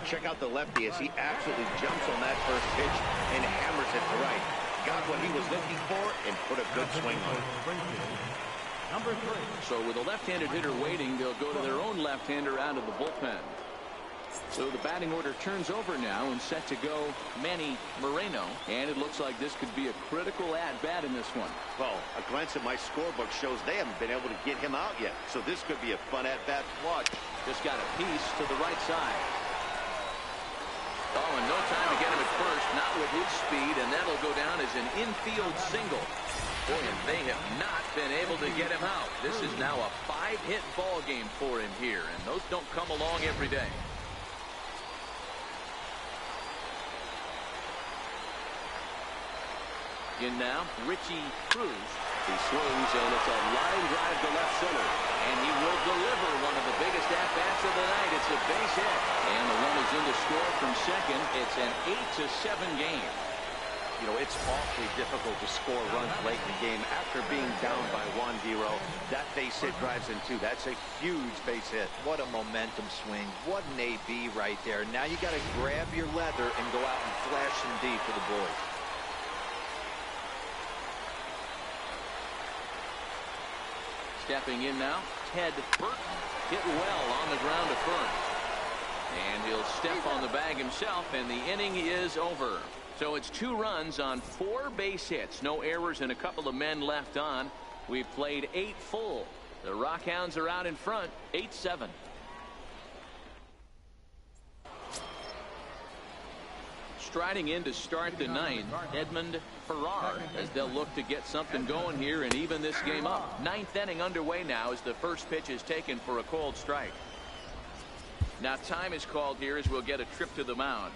Check out the lefty as he absolutely jumps on that first pitch and hammers it to right. Got what he was looking for and put a good swing on it. Number 3. So with a left-handed hitter waiting, they'll go to their own left-hander out of the bullpen. So the batting order turns over now and set to go Manny Moreno. And it looks like this could be a critical at-bat in this one. Well, a glance at my scorebook shows they haven't been able to get him out yet. So this could be a fun at-bat to watch. Just got a piece to the right side. Oh, and no time to get him at first, not with his speed, and that'll go down as an infield single. Boy, and they have not been able to get him out. This is now a 5-hit ball game for him here, and those don't come along every day. In now, Richie Cruz. He swings, and it's a line drive to left center. And he will deliver one of the biggest at-bats of the night. It's a base hit. And the run is in to score from second. It's an 8-7 game. You know, it's awfully difficult to score runs late in the game after being down by 1-0. That base hit drives in two. That's a huge base hit. What a momentum swing. What an AB right there. Now you got to grab your leather and go out and flash some D for the boys. Stepping in now, Ted Burton. Hit well on the ground to first. And he'll step on the bag himself, and the inning is over. So it's 2 runs on 4 base hits. No errors and a couple of men left on. We've played 8 full. The Rockhounds are out in front, 8-7. Striding in to start the 9th, Edmund Farrar, as they'll look to get something going here and even this game up. 9th inning underway now as the first pitch is taken for a cold strike. Now time is called here as we'll get a trip to the mound.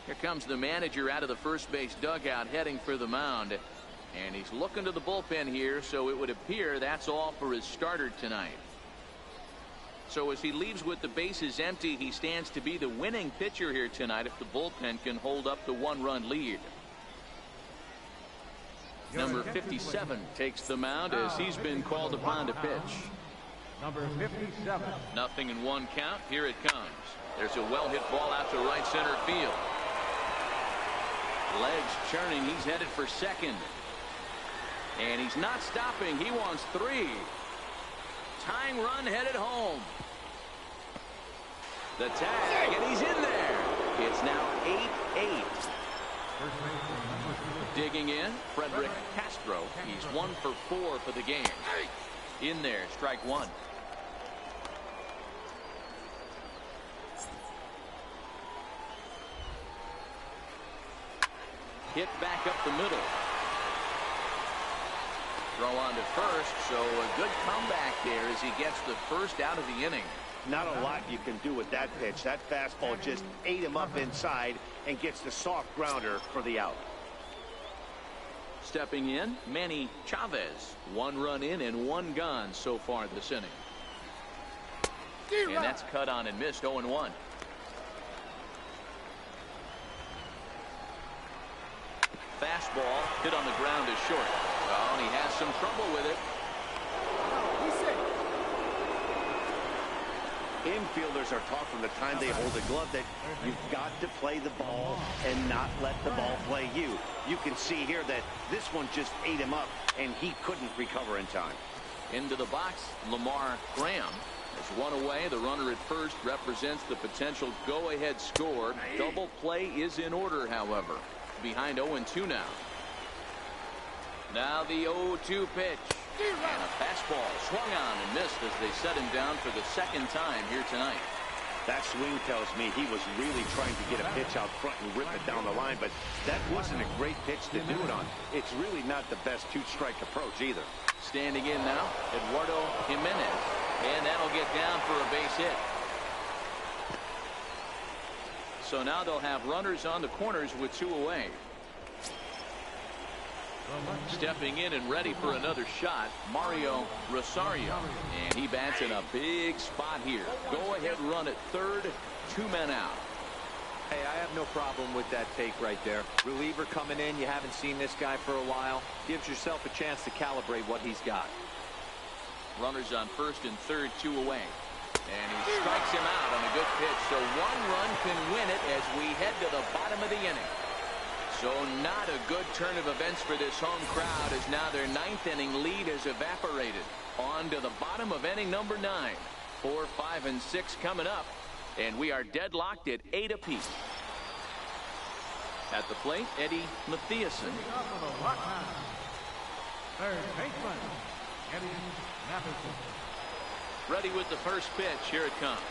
Here comes the manager out of the first base dugout heading for the mound. And he's looking to the bullpen here, so it would appear that's all for his starter tonight. So as he leaves with the bases empty, he stands to be the winning pitcher here tonight if the bullpen can hold up the 1-run lead. Number 57 takes the mound as he's been called upon to pitch. Number 57. Nothing in 1 count. Here it comes. There's a well-hit ball out to right center field. Legs churning. He's headed for second. And he's not stopping. He wants 3. Tying run headed home. The tag, and he's in there. It's now 8-8. Digging in, Frederick Castro. He's 1 for 4 for the game. In there, strike 1. Hit back up the middle. Throw on to first, so a good comeback there as he gets the first out of the inning. Not a lot you can do with that pitch. That fastball just ate him up inside and gets the soft grounder for the out. Stepping in, Manny Chavez. 1 run in and 1 gone so far this inning. And that's cut on and missed, 0-1. Fastball hit on the ground is short. Well, and he has some trouble with it. Infielders are taught from the time they hold a glove that you've got to play the ball and not let the ball play you. You can see here that this one just ate him up, and he couldn't recover in time. Into the box, Lamar Graham. As 1 away, the runner at first represents the potential go-ahead score. Double play is in order, however. Behind 0-2 now. Now the 0-2 pitch. And a fastball swung on and missed as they set him down for the 2nd time here tonight. That swing tells me he was really trying to get a pitch out front and rip it down the line, but that wasn't a great pitch to do it on. It's really not the best 2-strike approach either. Standing in now, Eduardo Jimenez. And that'll get down for a base hit. So now they'll have runners on the corners with 2 away. Stepping in and ready for another shot, Mario Rosario. And he bats in a big spot here. Go-ahead run at third, 2 men out. Hey, I have no problem with that take right there. Reliever coming in, you haven't seen this guy for a while. Gives yourself a chance to calibrate what he's got. Runners on first and third, 2 away. And he strikes him out on a good pitch. So 1 run can win it as we head to the bottom of the inning. So not a good turn of events for this home crowd as now their 9th inning lead has evaporated. On to the bottom of inning number 9. 4, 5, and 6 coming up. And we are deadlocked at 8 apiece. At the plate, Eddie Mathiasen. Third baseman, Eddie Mathiasen. Ready with the first pitch. Here it comes.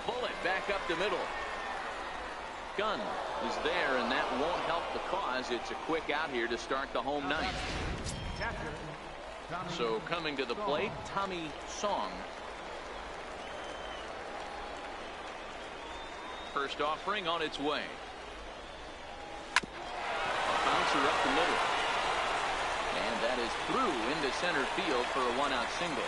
Bullet back up the middle. Gunn is there, and that won't help the cause. It's a quick out here to start the home ninth. So coming to the plate, Tommy Song. First offering on its way. A bouncer up the middle. And that is through into center field for a one-out single.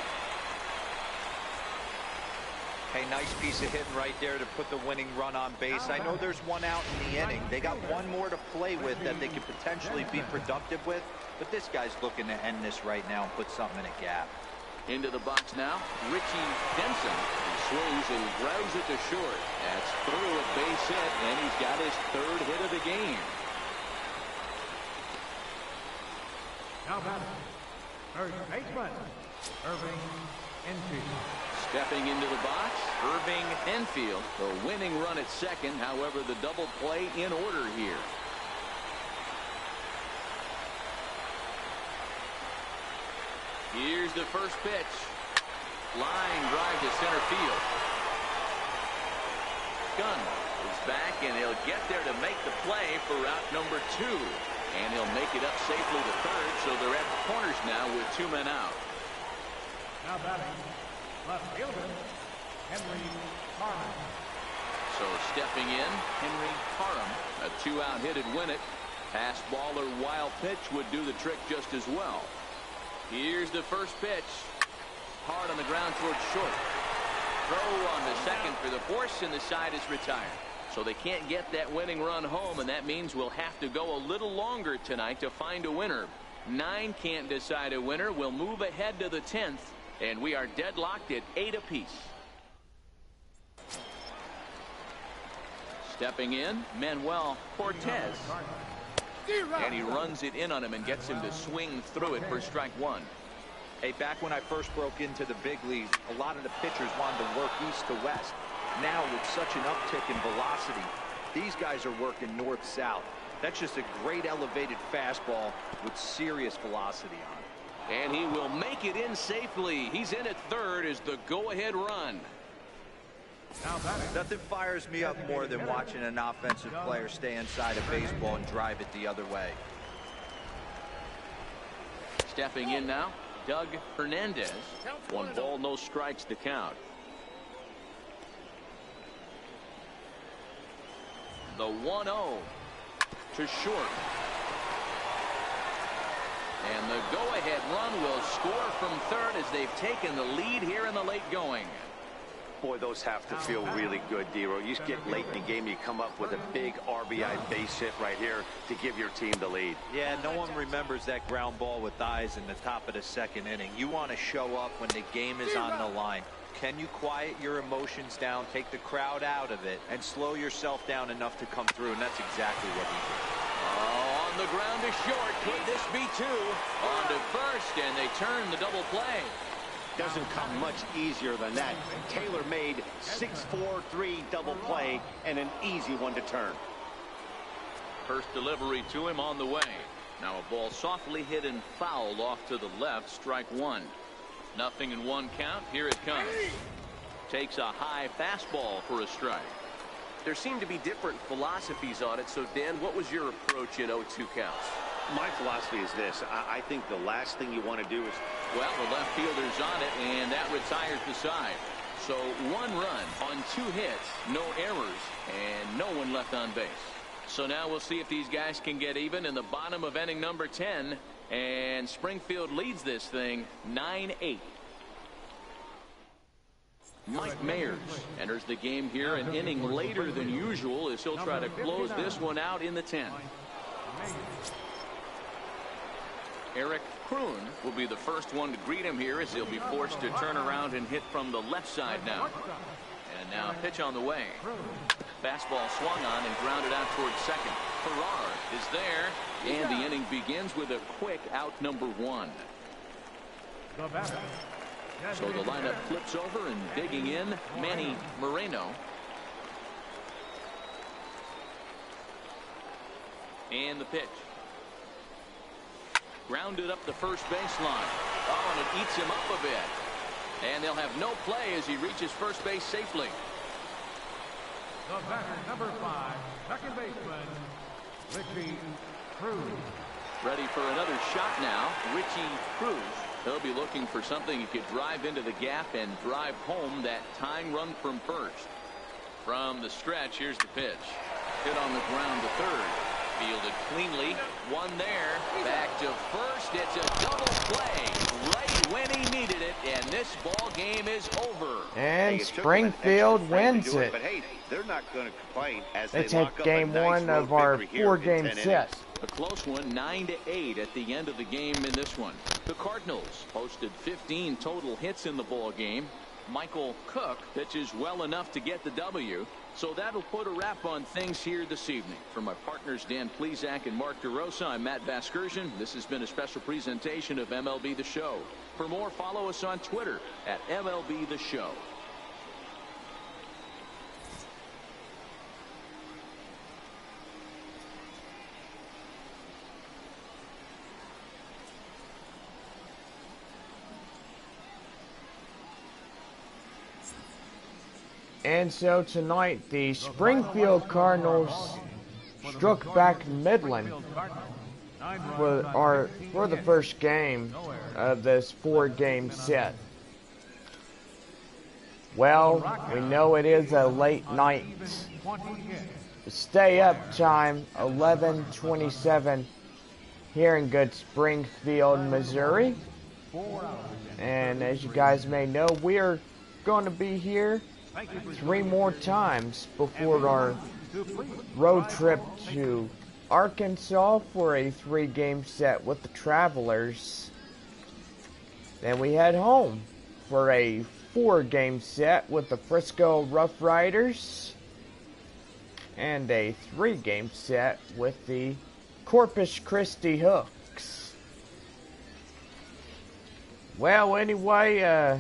Hey, nice piece of hitting right there to put the winning run on base. I know there's one out in the inning. They got one more to play with that they could potentially be productive with. But this guy's looking to end this right now and put something in a gap. Into the box now, Richie Denson. He swings and grounds it to short. That's through a base hit, and he's got his third hit of the game. Now batting, third baseman, Irving Enfield. Stepping into the box, Irving Enfield. The winning run at second. However, the double play in order here. Here's the first pitch. Line drive to center field. Gunn is back, and he'll get there to make the play for out number 2. And he'll make it up safely to third, so they're at the corners now with 2 men out. Now batting, left fielder, Henry Parham. So stepping in, Henry Parham. A 2-out hit would win it. Pass ball or wild pitch would do the trick just as well. Here's the first pitch. Hard on the ground towards short. Throw on the second for the force, and the side is retired. So they can't get that winning run home, and that means we'll have to go a little longer tonight to find a winner. 9 can't decide a winner. We'll move ahead to the 10th, and we are deadlocked at 8 apiece. Stepping in, Manuel Cortez. And he runs it in on him and gets him to swing through it for strike 1. Hey, back when I first broke into the big leagues, a lot of the pitchers wanted to work east to west. Now, with such an uptick in velocity, these guys are working north-south. That's just a great elevated fastball with serious velocity on it. And he will make it in safely. He's in at third as the go-ahead run. Nothing fires me up more than watching an offensive player stay inside a baseball and drive it the other way. Stepping in now, Doug Hernandez. 1 ball, no strikes to count. The 1-0 to short. And the go-ahead run will score from third as they've taken the lead here in the late going. Boy, those have to feel really good, D-Row. You get late in the game, you come up with a big RBI base hit right here to give your team the lead. Yeah, no one remembers that ground ball with eyes in the top of the second inning. You want to show up when the game is on the line. Can you quiet your emotions down, take the crowd out of it, and slow yourself down enough to come through? And that's exactly what he did. Oh, on the ground to short. Could this be 2? On to first, and they turn the double play. Doesn't come much easier than that. Taylor made 6-4-3 double play and an easy one to turn. First delivery to him on the way. Now a ball softly hit and fouled off to the left. Strike 1. 0-1 count. Here it comes. Takes a high fastball for a strike. There seem to be different philosophies on it. So, Dan, what was your approach in 0-2 counts? My philosophy is this. I think the last thing you want to do is... Well, the left fielder's on it, and that retires the side. So 1 run on 2 hits, no errors, and no one left on base. So now we'll see if these guys can get even in the bottom of inning number 10. And Springfield leads this thing 9-8. Mike Mayers enters the game here an inning later than usual as he'll try to close this one out in the 10th. Eric Kroon will be the first one to greet him here as he'll be forced to turn around and hit from the left side now. And now pitch on the way. Fastball swung on and grounded out towards second. Farrar is there, and the inning begins with a quick out number 1. So the lineup flips over, and digging in, Manny Moreno. And the pitch. Grounded up the first baseline. Oh, and it eats him up a bit. And they'll have no play as he reaches first base safely. The batter, number 5, second baseman, Richie Cruz. Ready for another shot now. Richie Cruz. He'll be looking for something he could drive into the gap and drive home that tying run from first. From the stretch, here's the pitch. Hit on the ground to third. Fielded cleanly. One there. Back to first. It's a double play. Right when he needed it. And this ball game is over. And Springfield wins it. But hey, they're not going to complain as they they take lock up game a nice one road of our victory here 4-game in 10 set. innings. A close one, 9-8 at the end of the game in this one. The Cardinals posted 15 total hits in the ball game. Michael Cook pitches well enough to get the W. So that'll put a wrap on things here this evening. For my partners Dan Plesac and Mark DeRosa, I'm Matt Vasgersian. This has been a special presentation of MLB The Show. For more, follow us on Twitter at MLB The Show. And so tonight, the Springfield Cardinals struck back Midland for the first game of this 4-game set. Well, we know it is a late night. Stay up time, 11:27 here in good Springfield, Missouri. And as you guys may know, we are going to be here 3 more times before our road trip to Arkansas for a 3-game set with the Travelers. Then we head home for a 4-game set with the Frisco Rough Riders and a 3-game set with the Corpus Christi Hooks. Well, anyway,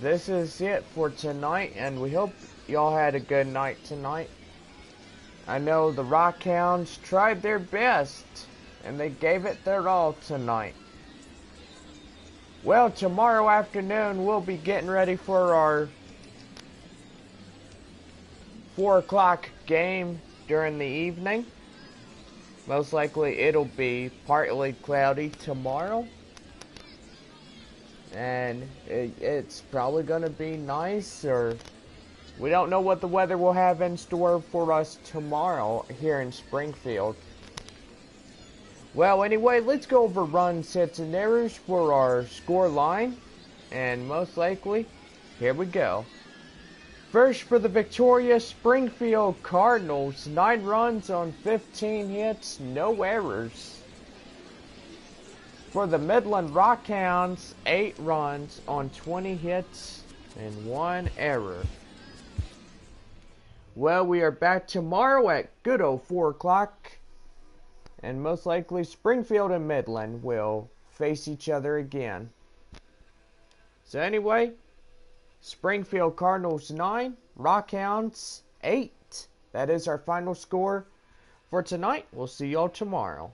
this is it for tonight, and we hope y'all had a good night tonight. I know the Rockhounds tried their best, and they gave it their all tonight. Well, tomorrow afternoon, we'll be getting ready for our 4 o'clock game during the evening. Most likely, it'll be partly cloudy tomorrow. And it's probably going to be nice, or we don't know what the weather will have in store for us tomorrow here in Springfield. Well, anyway, let's go over runs, hits, and errors for our score line. And most likely, here we go. First for the victorious Springfield Cardinals, 9 runs on 15 hits, no errors. For the Midland Rockhounds, 8 runs on 20 hits and 1 error. Well, we are back tomorrow at good old 4 o'clock. And most likely Springfield and Midland will face each other again. So anyway, Springfield Cardinals 9, Rockhounds 8. That is our final score for tonight. We'll see y'all tomorrow.